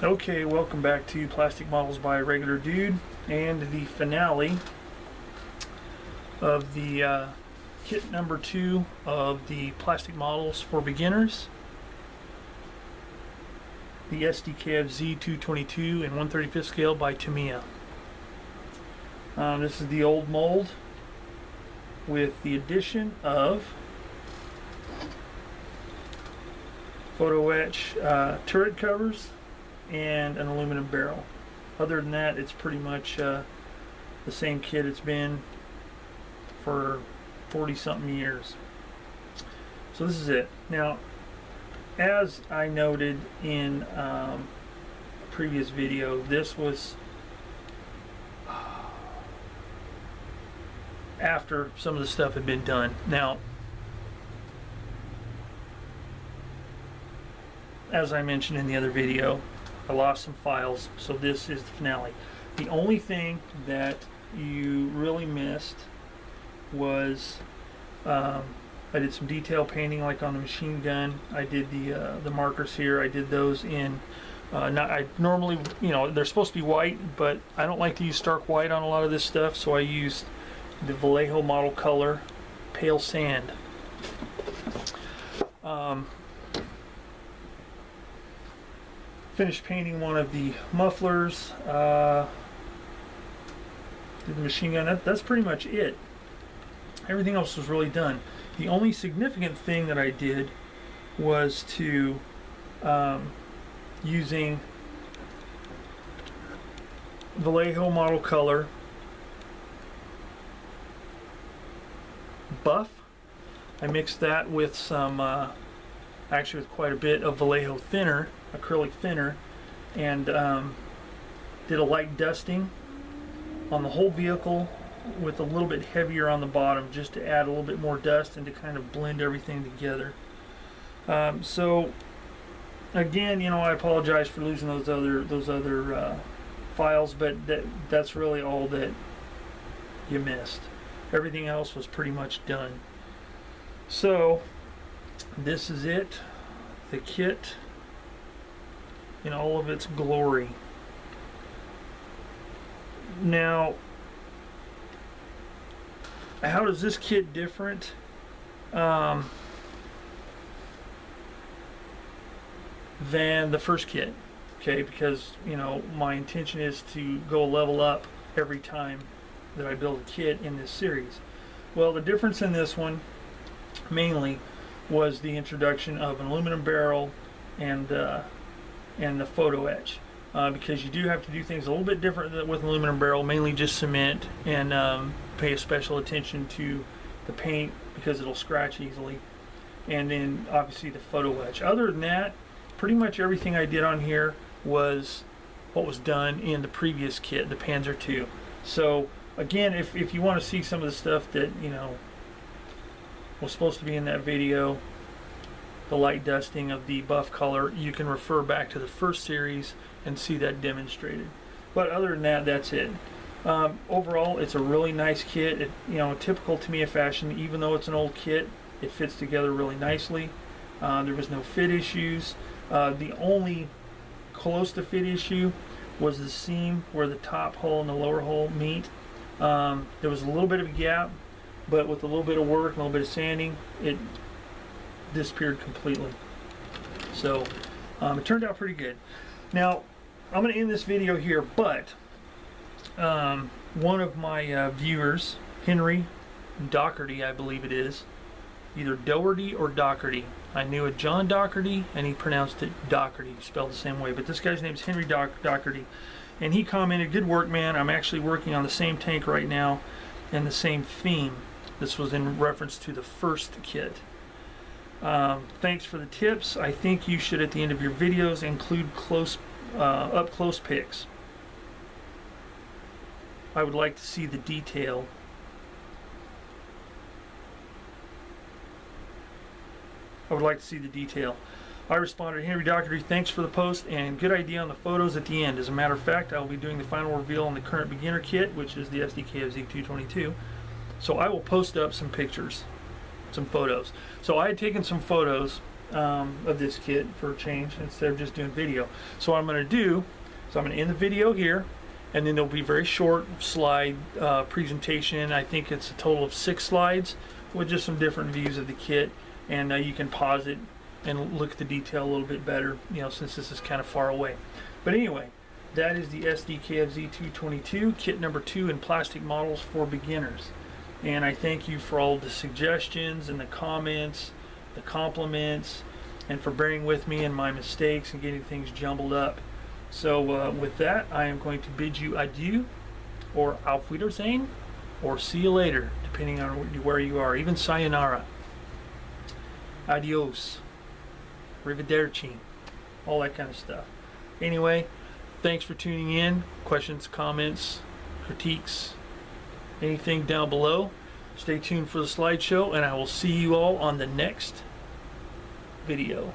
Okay, welcome back to Plastic Models by a Regular Dude and the finale of the kit number 2 of the plastic models for beginners. The SDKF Z222 in 1/35 scale by Tamiya. This is the old mold with the addition of photo etch turret covers and an aluminum barrel. Other than that, it's pretty much the same kit it's been for 40 something years. So this is it. Now, as I noted in a previous video, this was after some of the stuff had been done. Now, as I mentioned in the other video, I lost some files, so this is the finale. The only thing that you really missed was I did some detail painting, like on the machine gun. I did the markers here. I did those in I normally, they're supposed to be white, but I don't like to use stark white on a lot of this stuff, so I used the Vallejo model color, pale sand. Finished painting one of the mufflers, did the machine gun. That's pretty much it. Everything else was really done. The only significant thing that I did was to using Vallejo model color buff. I mixed that with some actually with quite a bit of Vallejo thinner, acrylic thinner, and did a light dusting on the whole vehicle with a little bit heavier on the bottom, just to add a little bit more dust and to kind of blend everything together. So again, I apologize for losing those other files, but that's really all that you missed. Everything else was pretty much done. So this is it, the kit in all of its glory. Now, how does this kit different than the first kit? Okay, because my intention is to go level up every time that I build a kit in this series. Well, the difference in this one mainly was the introduction of an aluminum barrel and the photo etch, because you do have to do things a little bit different with an aluminum barrel, mainly just cement, and pay special attention to the paint because it'll scratch easily, and then obviously the photo etch. Other than that, pretty much everything I did on here was what was done in the previous kit, the Panzer II. So again, if you want to see some of the stuff that was supposed to be in that video, the light dusting of the buff color, you can refer back to the first series and see that demonstrated. But other than that, that's it. Overall, it's a really nice kit. Typical Tamiya fashion. Even though it's an old kit, it fits together really nicely. There was no fit issues. The only close to fit issue was the seam where the top hole and the lower hole meet. There was a little bit of a gap, but with a little bit of work and a little bit of sanding, it disappeared completely. So it turned out pretty good. Now, I'm going to end this video here, but one of my viewers, Henry Doherty, I believe it is, either Doherty or Doherty. I knew a John Doherty, and he pronounced it Doherty, spelled the same way, but this guy's name is Henry Doherty, and he commented, "Good work, man. I'm actually working on the same tank right now and the same theme." This was in reference to the first kit. Thanks for the tips. I think you should, at the end of your videos, include up close pics. I would like to see the detail. I responded, "Henry Doherty, thanks for the post and good idea on the photos at the end. As a matter of fact, I will be doing the final reveal on the current beginner kit, which is the SDKF Z222. So I will post up some pictures, some photos." So I had taken some photos of this kit for a change instead of just doing video. So what I'm going to do is I'm going to end the video here, and then there'll be a very short slide presentation. I think it's a total of 6 slides with just some different views of the kit, and you can pause it and look at the detail a little bit better, you know, since this is kind of far away. But anyway, that is the SDKF Z222 kit number 2 in plastic models for beginners. And I thank you for all the suggestions and the comments, the compliments, and for bearing with me and my mistakes and getting things jumbled up. So with that, I am going to bid you adieu, or auf Wiedersehen, or see you later, depending on where you are, even sayonara. Adios. Arrivederci. All that kind of stuff. Anyway, thanks for tuning in. Questions, comments, critiques, anything down below. Stay tuned for the slideshow, and I will see you all on the next video.